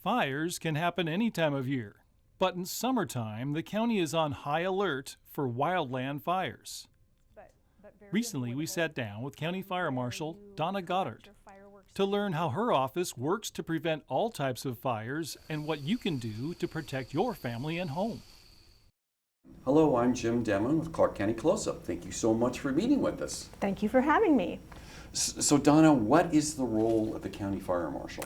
Fires can happen any time of year, but in summertime, the county is on high alert for wildland fires. Recently, we sat down with County Fire Marshal Donna Goddard to learn how her office works to prevent all types of fires and what you can do to protect your family and home. Hello, I'm Jim Demon with Clark County Close-Up. Thank you so much for meeting with us. Thank you for having me. So Donna, what is the role of the County Fire Marshal?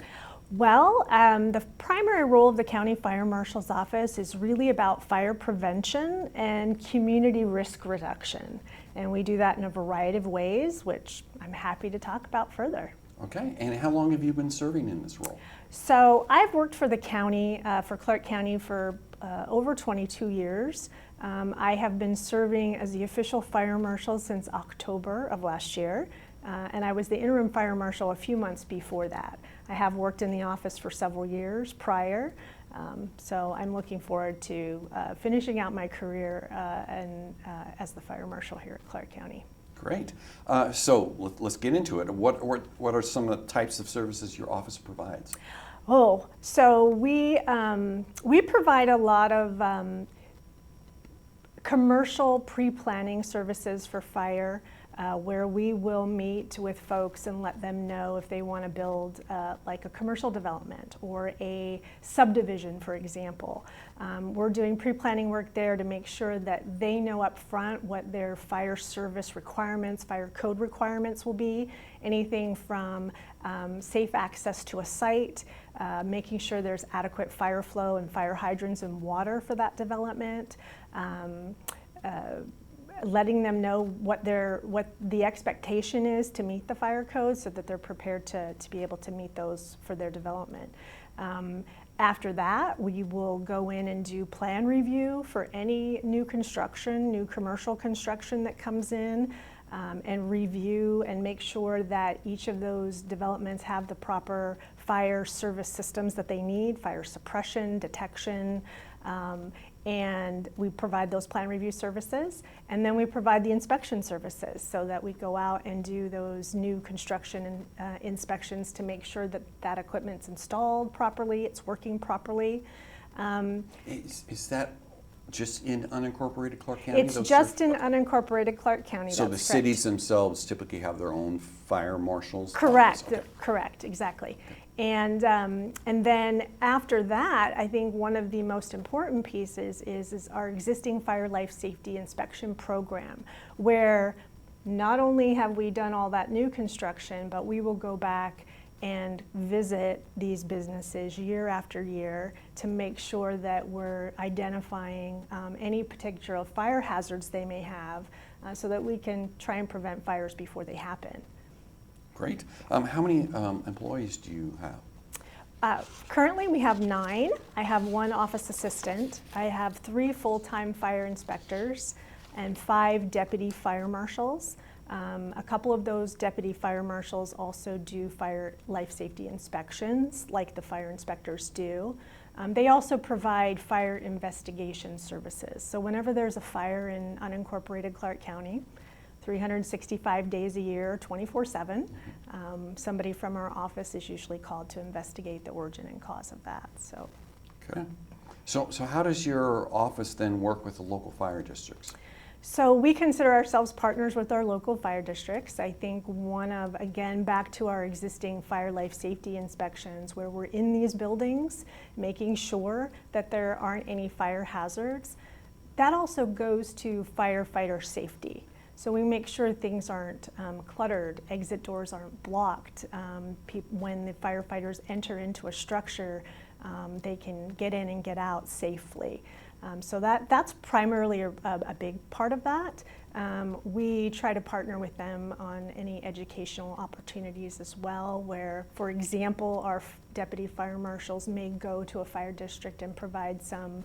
Well, the primary role of the County Fire Marshal's office is really about fire prevention and community risk reduction. And we do that in a variety of ways, which I'm happy to talk about further. Okay, and how long have you been serving in this role? So I've worked for the county, for Clark County for over 22 years. I have been serving as the official fire marshal since October of last year. And I was the interim fire marshal a few months before that. I have worked in the office for several years prior, so I'm looking forward to finishing out my career as the fire marshal here at Clark County. Great. So let's get into it. What are some of the types of services your office provides? Oh, so we provide a lot of commercial pre-planning services for fire. Where we will meet with folks and let them know if they want to build like a commercial development or a subdivision, for example. We're doing pre-planning work there to make sure that they know up front what their fire service requirements, fire code requirements will be. Anything from safe access to a site, making sure there's adequate fire flow and fire hydrants and water for that development. Letting them know what the expectation is to meet the fire code so that they're prepared to be able to meet those for their development. After that, we will go in and do plan review for any new construction, new commercial construction that comes in, and review and make sure that each of those developments have the proper fire service systems that they need, fire suppression, detection, and we provide those plan review services, and then we provide the inspection services so that we go out and do those new construction inspections to make sure that that equipment's installed properly, it's working properly. Is that just in unincorporated Clark County? It's just in unincorporated Clark County. So the cities themselves typically have their own fire marshals? Correct, Okay. correct, exactly. And then after that, I think one of the most important pieces is our existing fire life safety inspection program, where not only have we done all that new construction, but we will go back and visit these businesses year after year to make sure that we're identifying any particular fire hazards they may have so that we can try and prevent fires before they happen. Great. How many employees do you have? Currently we have 9. I have 1 office assistant. I have 3 full-time fire inspectors and 5 deputy fire marshals. A couple of those deputy fire marshals also do fire life safety inspections like the fire inspectors do. They also provide fire investigation services. So whenever there's a fire in unincorporated Clark County, 365 days a year, 24/7, somebody from our office is usually called to investigate the origin and cause of that. So. Okay. So how does your office then work with the local fire districts? So we consider ourselves partners with our local fire districts. I think again, back to our existing fire life safety inspections where we're in these buildings, making sure that there aren't any fire hazards. That also goes to firefighter safety. So we make sure things aren't cluttered, exit doors aren't blocked. When the firefighters enter into a structure, they can get in and get out safely. So that's primarily a big part of that. We try to partner with them on any educational opportunities as well, where, for example, our deputy fire marshals may go to a fire district and provide some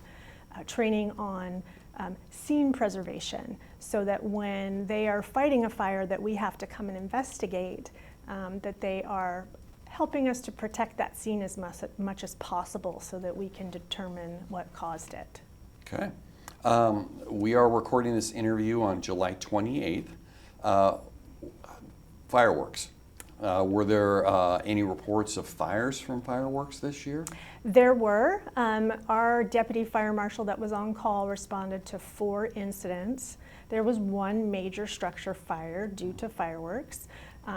training on scene preservation, so that when they are fighting a fire that we have to come and investigate, that they are helping us to protect that scene as much as possible so that we can determine what caused it. Okay. We are recording this interview on July 28th. Fireworks. Were there any reports of fires from fireworks this year? There were. Our deputy fire marshal that was on call responded to 4 incidents. There was 1 major structure fire due to fireworks.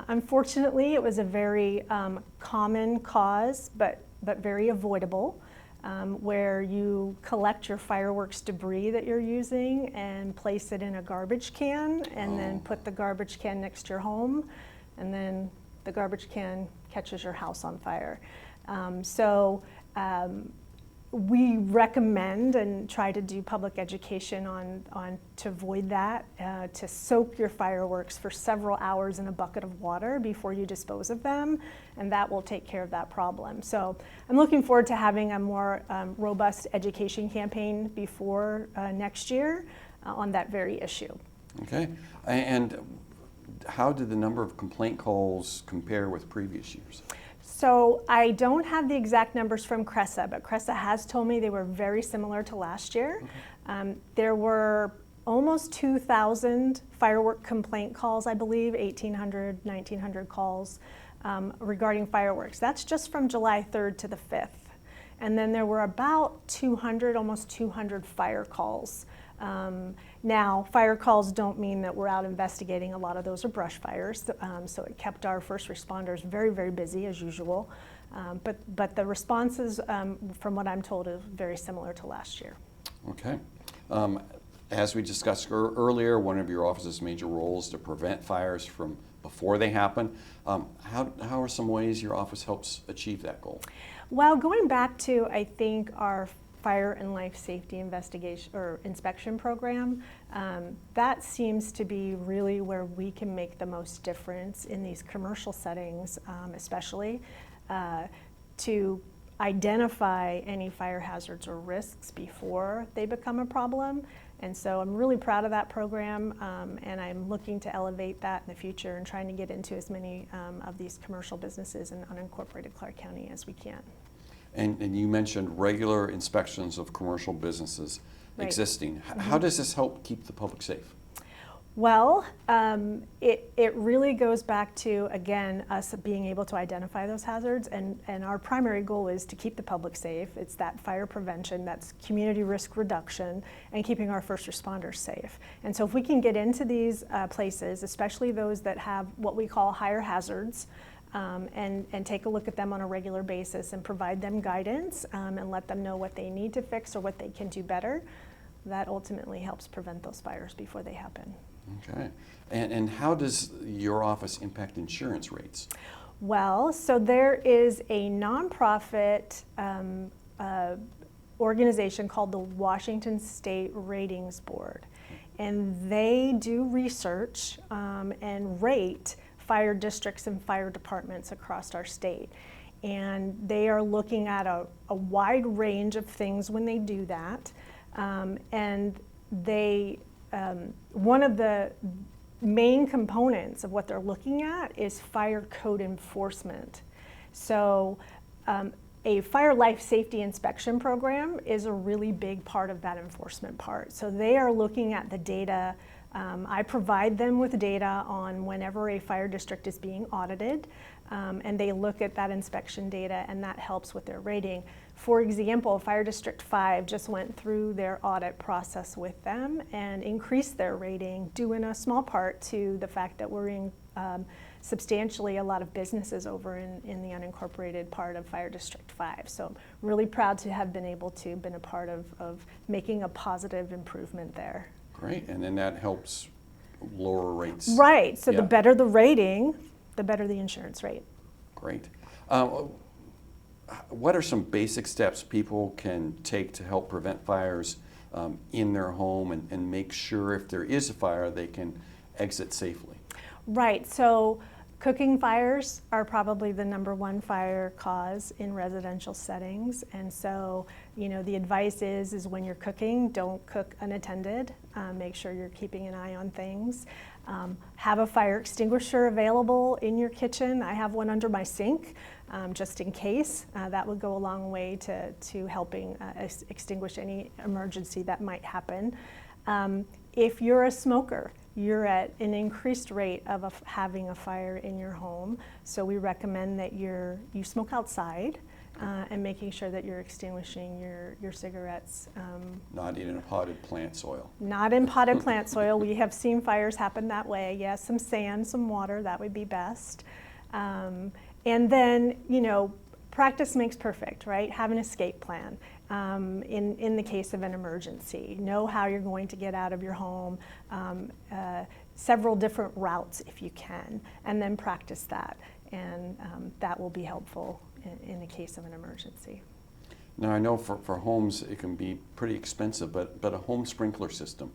Unfortunately, it was a very common cause, but very avoidable, where you collect your fireworks debris that you're using and place it in a garbage can, and then put the garbage can next to your home, and then the garbage can catches your house on fire. We recommend and try to do public education on to avoid that, to soak your fireworks for several hours in a bucket of water before you dispose of them, and that will take care of that problem. So I'm looking forward to having a more robust education campaign before next year on that very issue. Okay, and how did the number of complaint calls compare with previous years? So I don't have the exact numbers from CRESA, but CRESA has told me they were very similar to last year. Okay. There were almost 2,000 firework complaint calls, I believe, 1,800, 1,900 calls regarding fireworks. That's just from July 3rd to the 5th. And then there were about 200, almost 200 fire calls. Now, fire calls don't mean that we're out investigating. A lot of those are brush fires, so it kept our first responders very, very busy as usual. But the responses, from what I'm told, is very similar to last year. Okay. As we discussed earlier, one of your office's major roles to prevent fires from before they happen. How are some ways your office helps achieve that goal? Well, going back to, I think, our fire and life safety investigation or inspection program, that seems to be really where we can make the most difference in these commercial settings, especially to identify any fire hazards or risks before they become a problem. And so I'm really proud of that program, and I'm looking to elevate that in the future and trying to get into as many of these commercial businesses in unincorporated Clark County as we can. And you mentioned regular inspections of commercial businesses existing. How does this help keep the public safe? Well, it really goes back to, again, us being able to identify those hazards, and our primary goal is to keep the public safe. It's that fire prevention, that's community risk reduction, and keeping our first responders safe. And so if we can get into these places, especially those that have what we call higher hazards, and take a look at them on a regular basis and provide them guidance and let them know what they need to fix or what they can do better, that ultimately helps prevent those fires before they happen. Okay. And how does your office impact insurance rates? Well, so there is a nonprofit organization called the Washington State Ratings Board, and they do research and rate fire districts and fire departments across our state. And they are looking at a wide range of things when they do that. And they, one of the main components of what they're looking at is fire code enforcement. So a fire life safety inspection program is a really big part of that enforcement part. So they are looking at the data. I provide them with data on whenever a fire district is being audited, and they look at that inspection data, and that helps with their rating. For example, Fire District 5 just went through their audit process with them and increased their rating, due in a small part to the fact that we're in substantially a lot of businesses over in the unincorporated part of Fire District 5. So I'm really proud to have been able to been a part of making a positive improvement there. Great, and then that helps lower rates. Right, so the better the rating, the better the insurance rate. Great. What are some basic steps people can take to help prevent fires in their home and make sure if there is a fire they can exit safely? Right, so cooking fires are probably the #1 fire cause in residential settings, and so the advice is when you're cooking, don't cook unattended. Make sure you're keeping an eye on things. Have a fire extinguisher available in your kitchen. I have one under my sink, just in case. That would go a long way to helping extinguish any emergency that might happen. If you're a smoker, you're at an increased rate of having a fire in your home. So we recommend that you smoke outside and making sure that you're extinguishing your cigarettes. Not in a potted plant soil. Not in potted plant soil. We have seen fires happen that way. Yes, some sand, some water, that would be best. And then, practice makes perfect, right? Have an escape plan in the case of an emergency. Know how you're going to get out of your home, several different routes if you can, and then practice that. And that will be helpful in the case of an emergency. Now I know for homes it can be pretty expensive, but a home sprinkler system,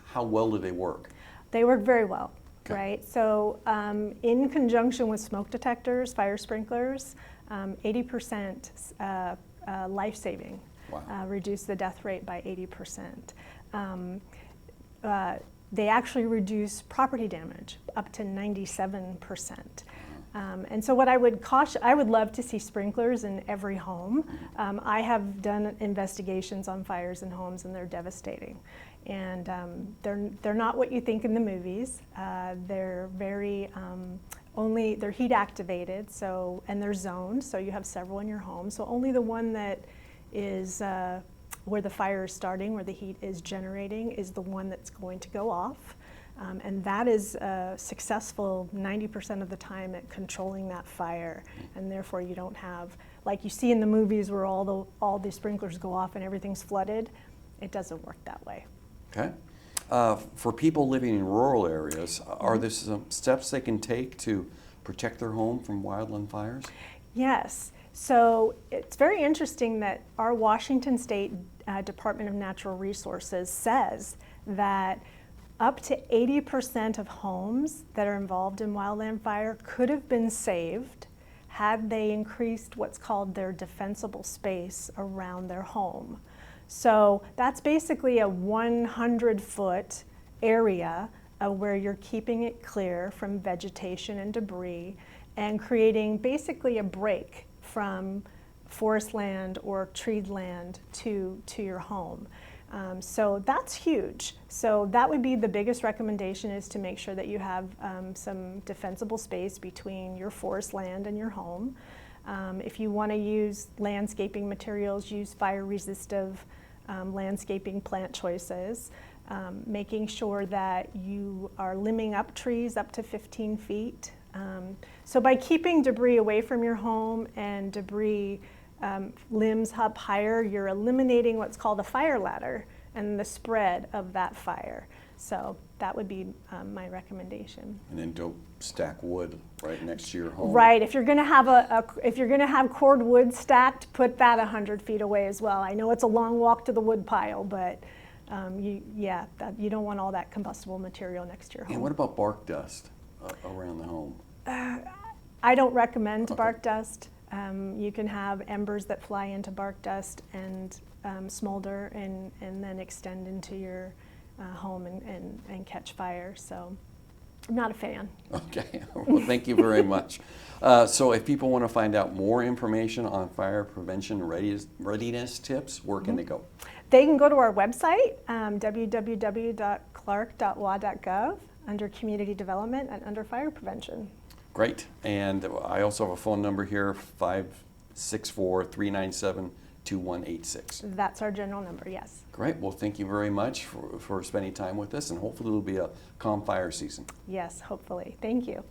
how well do they work? They work very well. Okay. Right, so in conjunction with smoke detectors, fire sprinklers, 80% life-saving, Wow. reduce the death rate by 80%. They actually reduce property damage up to 97%. And so what I would love to see sprinklers in every home. I have done investigations on fires in homes and they're devastating. And they're not what you think in the movies. They're very, they're heat activated, and they're zoned, so you have several in your home. So only the one that is where the fire is starting, where the heat is generating, is the one that's going to go off. And that is successful 90% of the time at controlling that fire. And therefore you don't have, like you see in the movies where all the sprinklers go off and everything's flooded. It doesn't work that way. Okay. For people living in rural areas, are there some steps they can take to protect their home from wildland fires? Yes. So it's very interesting that our Washington State Department of Natural Resources says that up to 80% of homes that are involved in wildland fire could have been saved had they increased what's called their defensible space around their home. So that's basically a 100-foot area where you're keeping it clear from vegetation and debris and creating basically a break from forest land or treed land to your home. So that's huge. So that would be the biggest recommendation, is to make sure that you have some defensible space between your forest land and your home. If you want to use landscaping materials, use fire-resistive landscaping plant choices, making sure that you are limbing up trees up to 15 feet. So by keeping debris away from your home and debris limbs up higher, you're eliminating what's called a fire ladder and the spread of that fire. So that would be my recommendation. And then don't stack wood right next to your home. Right. If you're going to have if you're going to have cord wood stacked, put that 100 feet away as well. I know it's a long walk to the wood pile, but you don't want all that combustible material next to your home. And what about bark dust around the home? I don't recommend bark dust. You can have embers that fly into bark dust and smolder and then extend into your home and catch fire. So I'm not a fan. Okay, well, thank you very much. So if people want to find out more information on fire prevention readiness tips, where can they go? They can go to our website, www.clark.wa.gov, under community development and under fire prevention. Great. And I also have a phone number here, 564-397-2186. That's our general number, yes. Great. Well, thank you very much for spending time with us, and hopefully it will be a calm fire season. Yes, hopefully. Thank you.